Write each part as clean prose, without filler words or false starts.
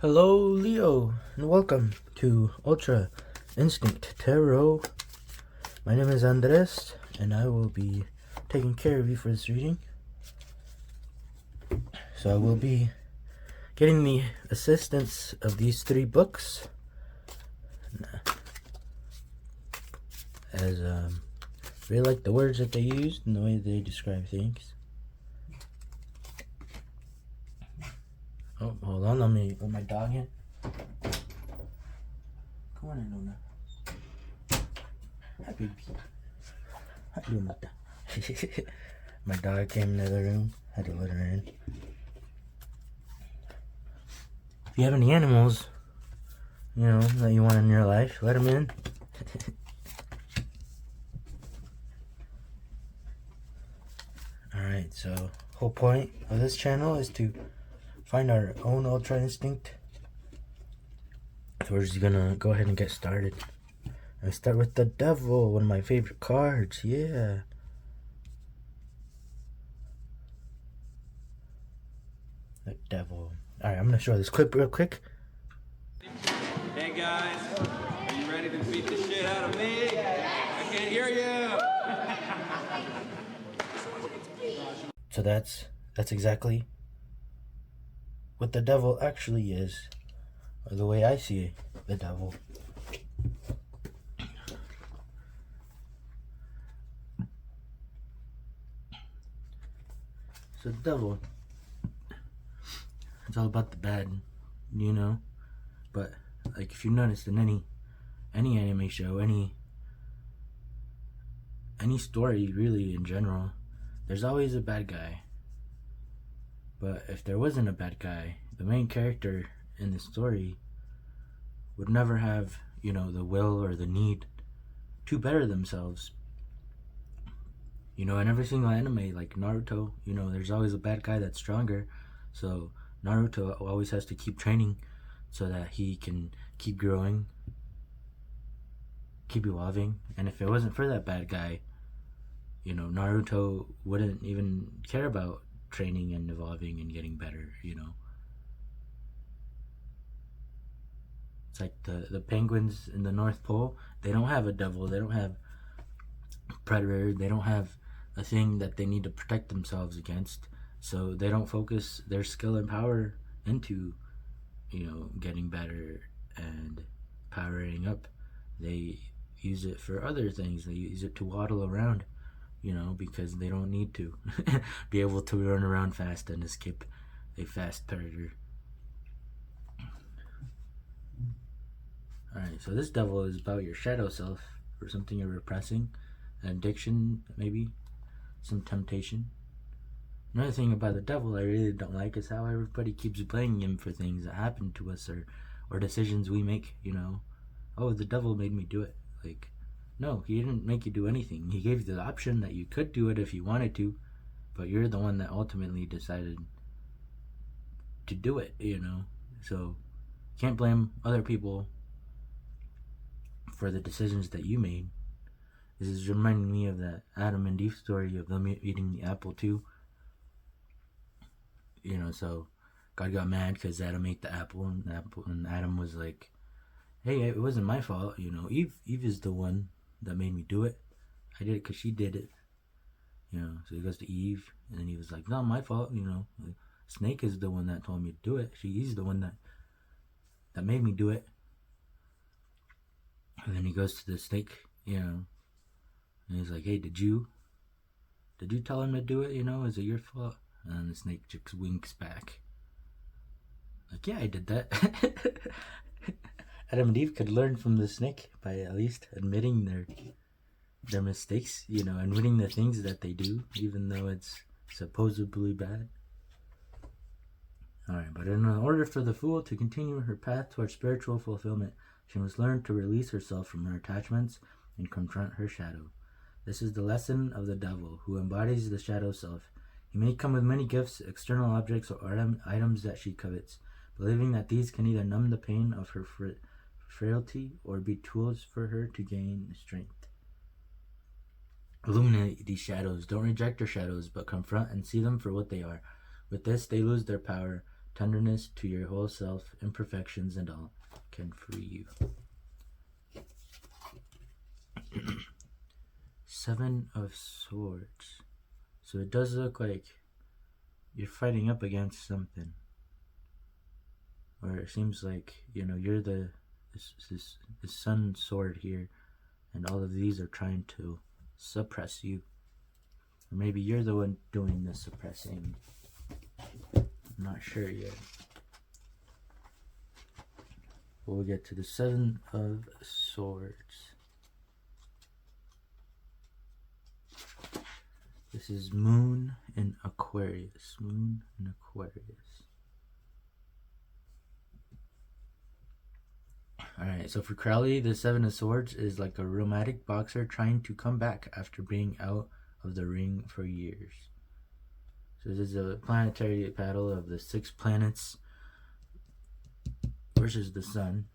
Hello, Leo, and welcome to Ultra Instinct Tarot. My name is Andres, and I will be taking care of you for this reading. So I will be getting the assistance of these three books, as really like the words that they used and the way they describe things. Oh, hold on, let me let my dog in. Come on in, Luna. Hi, baby. Hi, Lunita. My dog came into the room. Had to let her in. If you have any animals, that you want in your life, let them in. Alright, so whole point of this channel is to find our own Ultra Instinct. So we're just gonna go ahead and get started. I start with the Devil, one of my favorite cards. Yeah. The Devil. Alright, I'm gonna show this clip real quick. Hey guys, are you ready to beat the shit out of me? I can't hear you! So that's exactly what the Devil actually is, or the way I see the Devil. So the Devil, it's all about the bad, but like if you noticed in any anime show, any story really in general, there's always a bad guy. But if there wasn't a bad guy, the main character in the story would never have, the will or the need to better themselves. In every single anime, like Naruto, there's always a bad guy that's stronger. So Naruto always has to keep training so that he can keep growing, keep evolving. And if it wasn't for that bad guy, Naruto wouldn't even care about training and evolving and getting better. It's like the penguins in the North Pole. They don't have a devil. They don't have predator. They don't have a thing that they need to protect themselves against. So they don't focus their skill and power into, getting better and powering up. They use it for other things. They use it to waddle around, because they don't need to be able to run around fast and escape a fast predator. Alright, so this Devil is about your shadow self, or something you're repressing, an addiction, maybe, some temptation. Another thing about the Devil I really don't like is how everybody keeps blaming him for things that happen to us or decisions we make, Oh, the Devil made me do it. Like, no, he didn't make you do anything. He gave you the option that you could do it if you wanted to, but you're the one that ultimately decided to do it, So, can't blame other people for the decisions that you made. This is reminding me of that Adam and Eve story of them eating the apple too. So God got mad because Adam ate the apple, and Adam was like, "Hey, it wasn't my fault. Eve is the one that made me do it. I did it because she did it." So he goes to Eve, and then he was like, "Not my fault. Snake is the one that told me to do it. She's the one that made me do it." And then he goes to the snake, and he's like, "Hey, did you tell him to do it? Is it your fault?" And the snake just winks back. Like, yeah, I did that. Adam and Eve could learn from the snake by at least admitting their mistakes, admitting the things that they do, even though it's supposedly bad. Alright, but in order for the fool to continue her path towards spiritual fulfillment, she must learn to release herself from her attachments and confront her shadow. This is the lesson of the Devil, who embodies the shadow self. He may come with many gifts, external objects, or items that she covets, believing that these can either numb the pain of her frailty or be tools for her to gain strength. Illuminate these shadows. Don't reject your shadows, but confront and see them for what they are. With this, they lose their power, tenderness to your whole self, imperfections and all, can free you. 7 of Swords. So it does look like you're fighting up against something. Or it seems like, you're this sun sword here, and all of these are trying to suppress you. Or maybe you're the one doing the suppressing. I'm not sure yet. We'll get to the 7 of Swords. This is Moon in Aquarius. Moon in Aquarius. Alright, so for Crowley, the 7 of Swords is like a romantic boxer trying to come back after being out of the ring for years. So this is a planetary battle of the 6 planets versus the sun.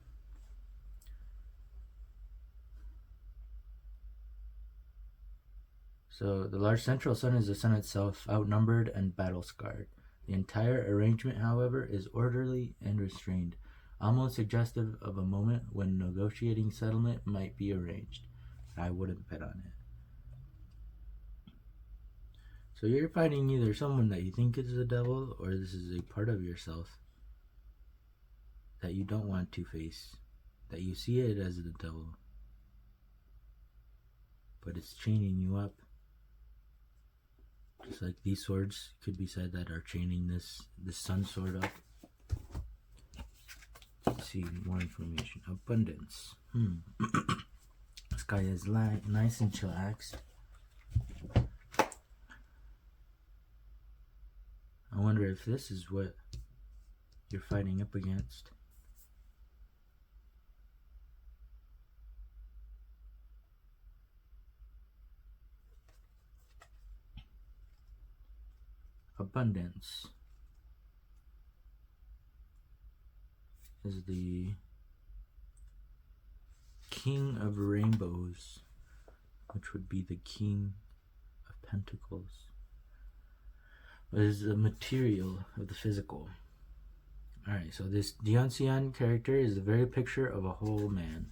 So the large central sun is the sun itself, outnumbered and battle-scarred. The entire arrangement, however, is orderly and restrained, almost suggestive of a moment when negotiating settlement might be arranged. I wouldn't bet on it. So you're fighting either someone that you think is the devil, or this is a part of yourself that you don't want to face, that you see it as the devil, but it's chaining you up. Just like these swords could be said that are chaining this sun sword up. Let's see more information. Abundance. This guy is nice and chillaxed. I wonder if this is what you're fighting up against. Abundance is the King of Rainbows, which would be the King of Pentacles. It is the material of the physical. Alright, so this Dionysian character is the very picture of a whole man.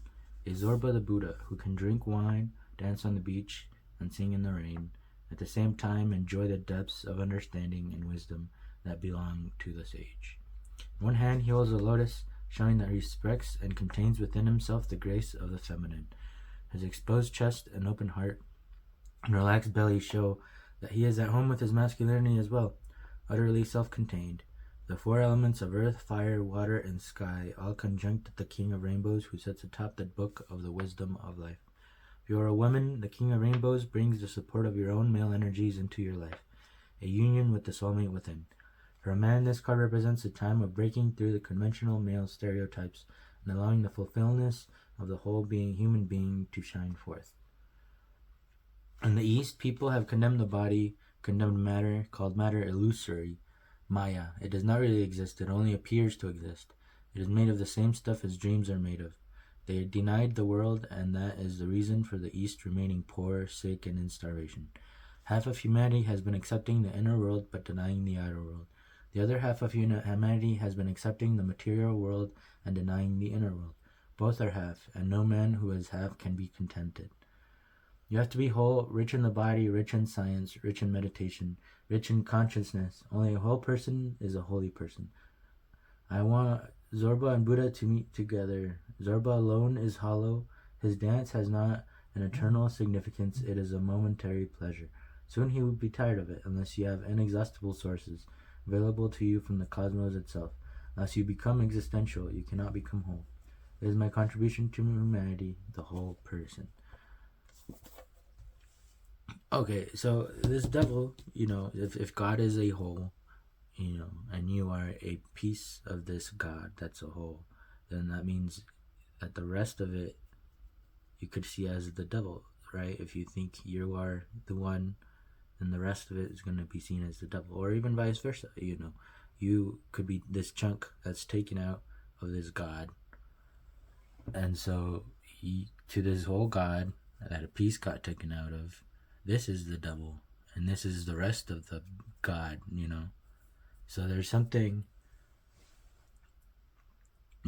A Zorba the Buddha who can drink wine, dance on the beach, and sing in the rain. At the same time, enjoy the depths of understanding and wisdom that belong to the sage. In one hand, he holds a lotus, showing that he respects and contains within himself the grace of the feminine. His exposed chest and open heart and relaxed belly show that he is at home with his masculinity as well, utterly self-contained. The 4 elements of earth, fire, water, and sky all conjunct the King of Rainbows who sits atop the book of the wisdom of life. If you are a woman, the King of Rainbows brings the support of your own male energies into your life, a union with the soulmate within. For a man, this card represents a time of breaking through the conventional male stereotypes and allowing the fulfillment of the whole human being to shine forth. In the East, people have condemned the body, condemned matter, called matter illusory, Maya. It does not really exist, it only appears to exist. It is made of the same stuff as dreams are made of. They denied the world, and that is the reason for the East remaining poor, sick, and in starvation. Half of humanity has been accepting the inner world but denying the outer world. The other half of humanity has been accepting the material world and denying the inner world. Both are half, and no man who is half can be contented. You have to be whole, rich in the body, rich in science, rich in meditation, rich in consciousness. Only a whole person is a holy person. I want Zorba and Buddha to meet together. Zorba alone is hollow. His dance has not an eternal significance. It is a momentary pleasure. Soon he will be tired of it, unless you have inexhaustible sources available to you from the cosmos itself. Unless you become existential, you cannot become whole. It is my contribution to humanity, the whole person. Okay, so this devil, if God is a whole, and you are a piece of this God that's a whole, then that means that the rest of it you could see as the devil, right? If you think you are the one, then the rest of it is going to be seen as the devil, or even vice versa. You could be this chunk that's taken out of this God, and so to this whole God that a piece got taken out of, this is the devil, and this is the rest of the God, So there's something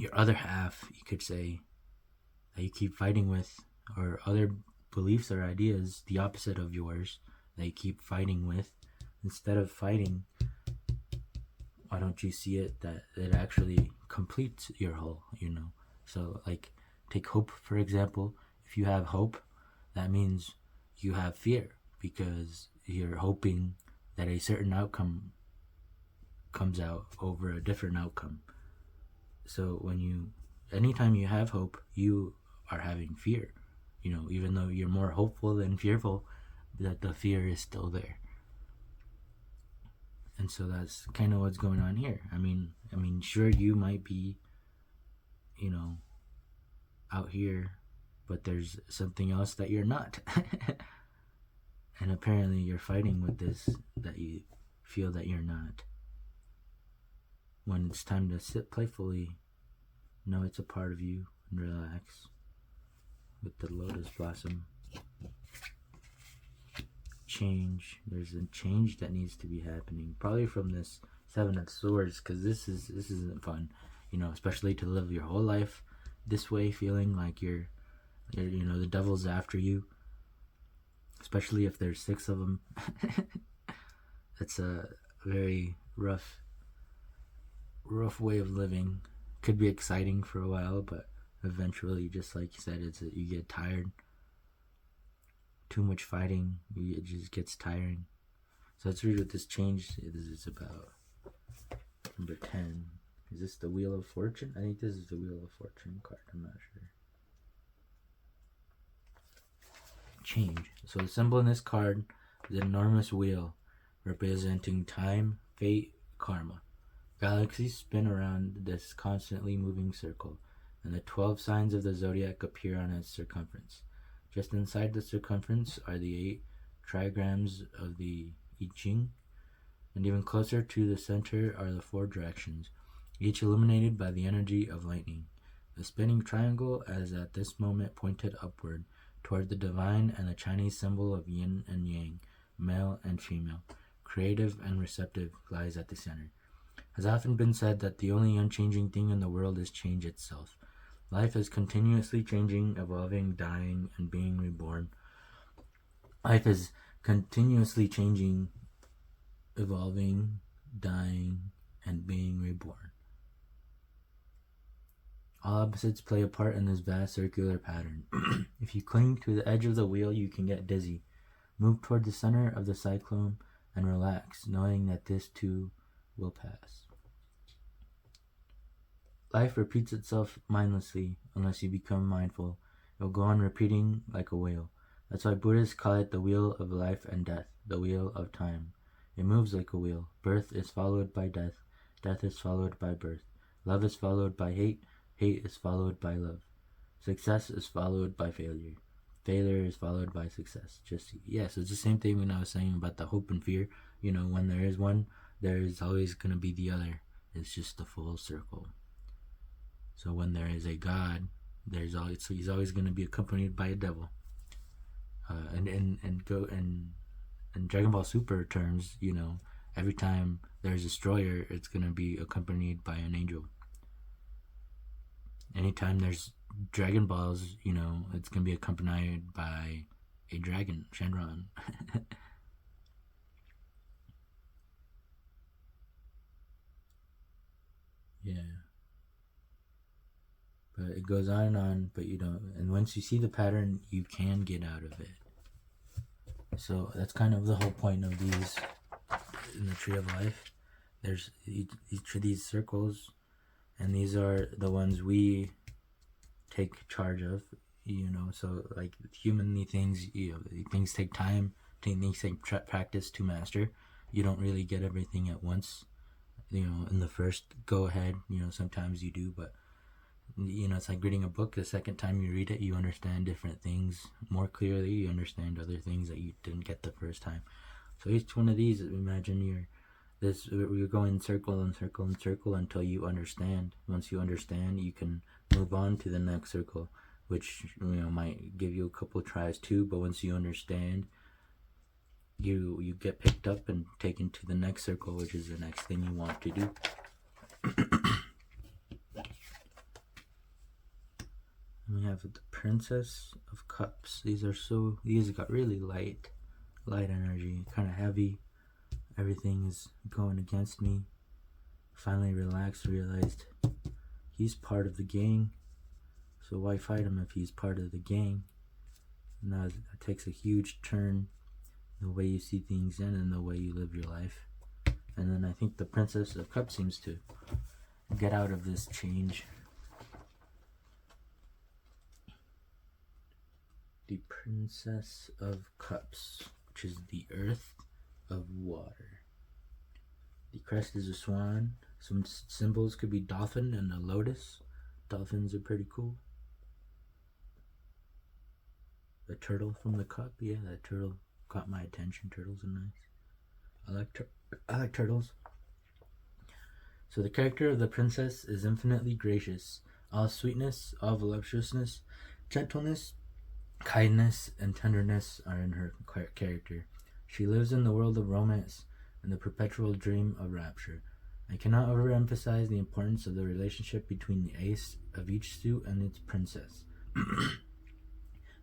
your other half, you could say, that you keep fighting with, or other beliefs or ideas, the opposite of yours, that you keep fighting with. Instead of fighting, why don't you see it that it actually completes your whole, So, like, take hope, for example. If you have hope, that means you have fear, because you're hoping that a certain outcome comes out over a different outcome. So anytime you have hope, you are having fear, even though you're more hopeful than fearful, that the fear is still there. And so that's kind of what's going on here. I mean, sure, you might be, out here, but there's something else that you're not. And apparently you're fighting with this, that you feel that you're not. When it's time to sit playfully, know it's a part of you, and relax with the lotus blossom. Change. There's a change that needs to be happening, probably from this Seven of Swords, because this isn't fun, especially to live your whole life this way, feeling like you're the devil's after you, especially if there's 6 of them. It's a very rough way of living. Could be exciting for a while, but eventually, just like you said, you get tired. Too much fighting, it just gets tiring. So let's read what this change is about. Number 10. Is this the Wheel of Fortune? I think this is the Wheel of Fortune card. I'm not sure. Change. So the symbol in this card is an enormous wheel representing time, fate, karma. Galaxies spin around this constantly moving circle, and the 12 signs of the zodiac appear on its circumference. Just inside the circumference are the 8 trigrams of the I Ching, and even closer to the center are the 4 directions, each illuminated by the energy of lightning. The spinning triangle is at this moment pointed upward toward the divine, and the Chinese symbol of yin and yang, male and female, creative and receptive, lies at the center. It has often been said that the only unchanging thing in the world is change itself. Life is continuously changing, evolving, dying, and being reborn. Life is continuously changing, evolving, dying, and being reborn. All opposites play a part in this vast circular pattern. If you cling to the edge of the wheel, you can get dizzy. Move toward the center of the cyclone and relax, knowing that this too will pass. Life repeats itself mindlessly unless you become mindful. It will go on repeating like a wheel. That's why Buddhists call it the wheel of life and death, the wheel of time. It moves like a wheel. Birth is followed by death. Death is followed by birth. Love is followed by hate. Hate is followed by love. Success is followed by failure. Failure is followed by success. So it's the same thing when I was saying about the hope and fear. When there is one, there is always going to be the other. It's just a full circle. So when there is a God, he's always going to be accompanied by a devil. In Dragon Ball Super terms, every time there's a destroyer, it's going to be accompanied by an angel. Anytime there's Dragon Balls, it's going to be accompanied by a dragon, Shenron. Yeah. But it goes on, but you don't. And once you see the pattern, you can get out of it. So that's kind of the whole point of these in the Tree of Life. There's each of these circles, and these are the ones we take charge of. So like humanly things, things take time. Things take practice to master. You don't really get everything at once. In the first go ahead. Sometimes you do, but it's like reading a book. The second time you read it, you understand different things more clearly. You understand other things that you didn't get the first time. So each one of these, imagine you're going circle and circle and circle until you understand. Once you understand, you can move on to the next circle, which might give you a couple tries too. But once you understand, you get picked up and taken to the next circle, which is the next thing you want to do. have the Princess of Cups. These got really light energy, kind of heavy. Everything is going against me. Finally relaxed, realized he's part of the gang. So why fight him if he's part of the gang? Now it takes a huge turn, the way you see things and the way you live your life. And then I think the Princess of Cups seems to get out of this change. The Princess of Cups, which is the earth of water. The crest is a swan. Some symbols could be dolphin and a lotus. Dolphins are pretty cool. The turtle from the cup, yeah, that turtle caught my attention. Turtles are nice. I like turtles. So the character of the princess is infinitely gracious. All sweetness, all voluptuousness, gentleness, kindness, and tenderness are in her character. She lives in the world of romance and the perpetual dream of rapture. I cannot overemphasize the importance of the relationship between the ace of each suit and its princess.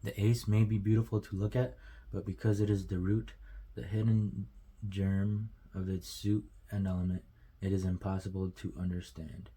The ace may be beautiful to look at, but because it is the root, the hidden germ of its suit and element, it is impossible to understand.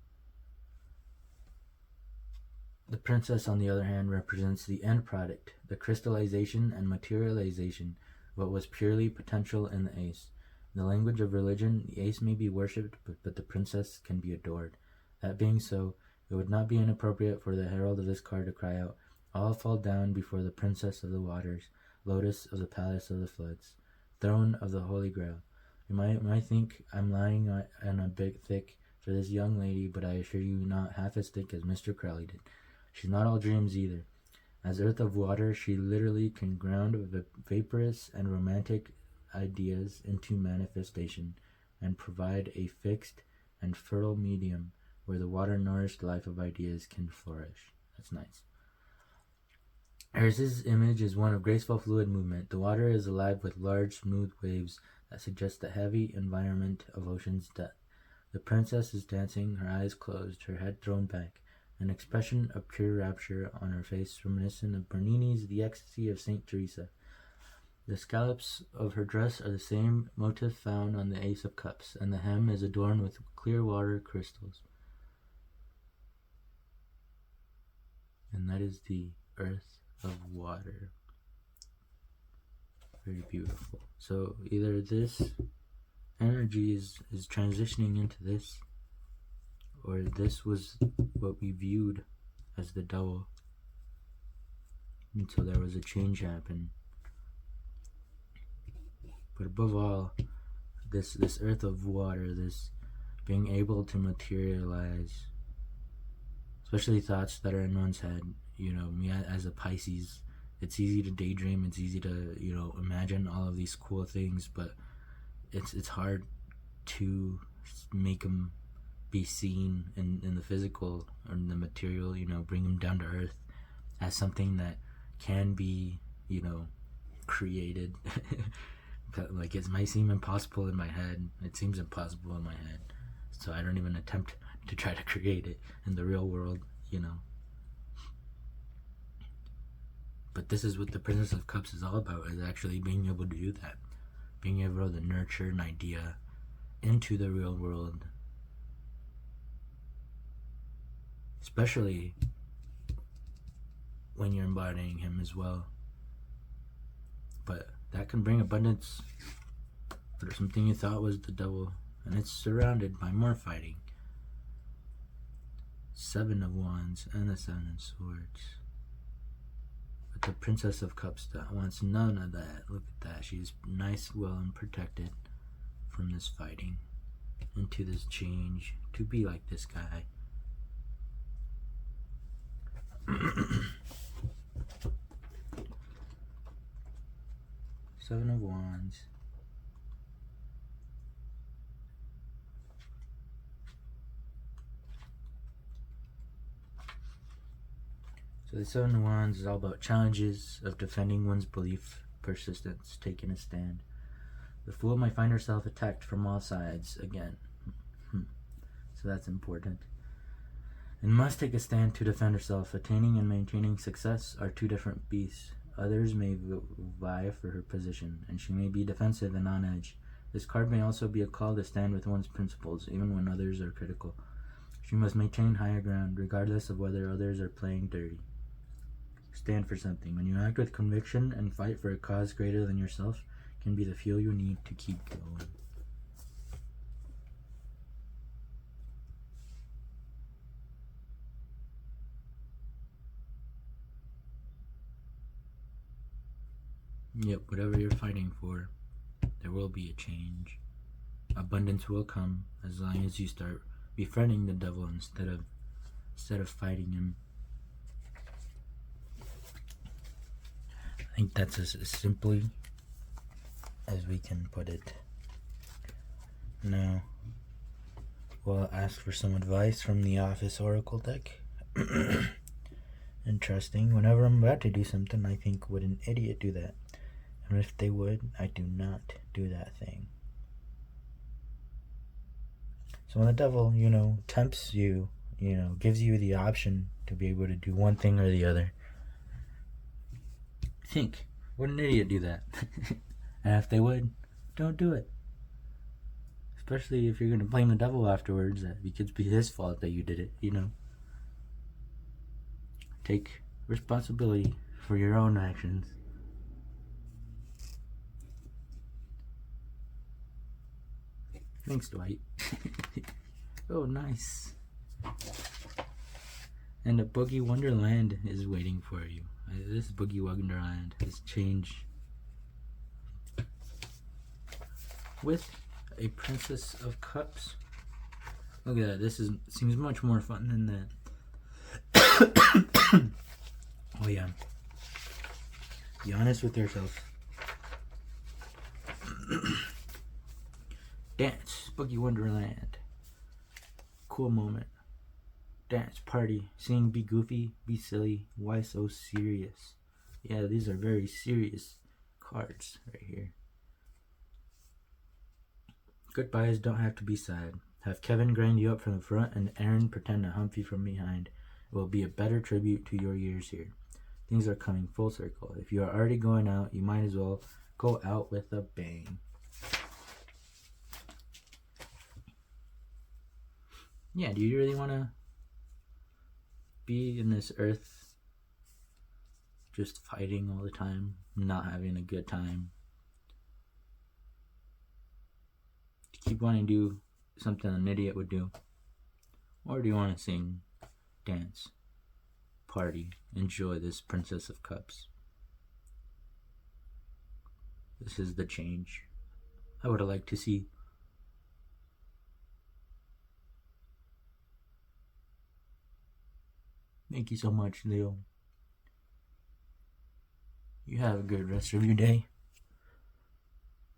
The princess, on the other hand, represents the end product, the crystallization and materialization of what was purely potential in the ace. In the language of religion, the ace may be worshipped, but the princess can be adored. That being so, it would not be inappropriate for the herald of this card to cry out, "All fall down before the princess of the waters, lotus of the palace of the floods, throne of the Holy Grail." You might think I'm lying on a bit thick for this young lady, but I assure you not half as thick as Mr. Crowley did. She's not all dreams either. As earth of water, she literally can ground vaporous and romantic ideas into manifestation and provide a fixed and fertile medium where the water-nourished life of ideas can flourish. That's nice. Hers' image is one of graceful fluid movement. The water is alive with large, smooth waves that suggest the heavy environment of ocean's depth. The princess is dancing, her eyes closed, her head thrown back, an expression of pure rapture on her face reminiscent of Bernini's The Ecstasy of St. Teresa. The scallops of her dress are the same motif found on the Ace of Cups, and the hem is adorned with clear water crystals. And that is the earth of water. Very beautiful. So either this energy is transitioning into this, or this was what we viewed as the devil until there was a change happen. But above all, this earth of water, this being able to materialize, especially thoughts that are in one's head. You know, me as a Pisces, it's easy to daydream, it's easy to, imagine all of these cool things, but it's hard to make them be seen in the physical or in the material, bring them down to earth as something that can be, created. Like, it might seem impossible in my head. It seems impossible in my head. So I don't even attempt to try to create it in the real world, But this is what the Princess of Cups is all about, is actually being able to do that. Being able to nurture an idea into the real world. Especially when you're embodying him as well. But that can bring abundance for something you thought was the devil, and it's surrounded by more fighting. 7 of Wands and the 7 of Swords. But the Princess of Cups wants none of that. Look at that. She's nice, well, and protected from this fighting into this change to be like this guy. Seven of Wands. So the Seven of Wands is all about challenges of defending one's belief, persistence, taking a stand. The Fool might find herself attacked from all sides again. So that's important. and must take a stand to defend herself. Attaining and maintaining success are two different beasts. Others may vie for her position, and she may be defensive and on edge. This card may also be a call to stand with one's principles, even when others are critical. She must maintain higher ground, regardless of whether others are playing dirty. Stand for something. When you act with conviction and fight for a cause greater than yourself, can be the fuel you need to keep going. Yep, whatever you're fighting for, there will be a change. Abundance will come as long as you start befriending the devil instead of fighting him. I think that's as simply as we can put it. Now, we'll ask for some advice from the Office Oracle deck. Interesting. Whenever I'm about to do something, I think, would an idiot do that? And if they would, I do not do that thing. So when the devil, tempts you, gives you the option to be able to do one thing or the other, think, would an idiot do that? And if they would, don't do it. Especially if you're going to blame the devil afterwards, that it could be his fault that you did it, Take responsibility for your own actions. Thanks, Dwight. Oh, nice. And a Boogie Wonderland is waiting for you. This Boogie Wonderland has changed with a Princess of Cups. Look at that. This seems much more fun than that. Oh yeah. Be honest with yourself. Dance, Boogie Wonderland. Cool moment. Dance, party, sing, be goofy, be silly. Why so serious? Yeah, these are very serious cards right here. Goodbyes don't have to be sad. Have Kevin grind you up from the front and Aaron pretend to hump you from behind. It will be a better tribute to your years here. Things are coming full circle. If you are already going out, you might as well go out with a bang. Yeah, do you really want to be in this earth just fighting all the time, not having a good time? Do you keep wanting to do something an idiot would do? Or do you want to sing, dance, party, enjoy this Princess of Cups? This is the change I would have liked to see. Thank you so much, Leo. You have a good rest of your day.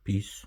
Peace.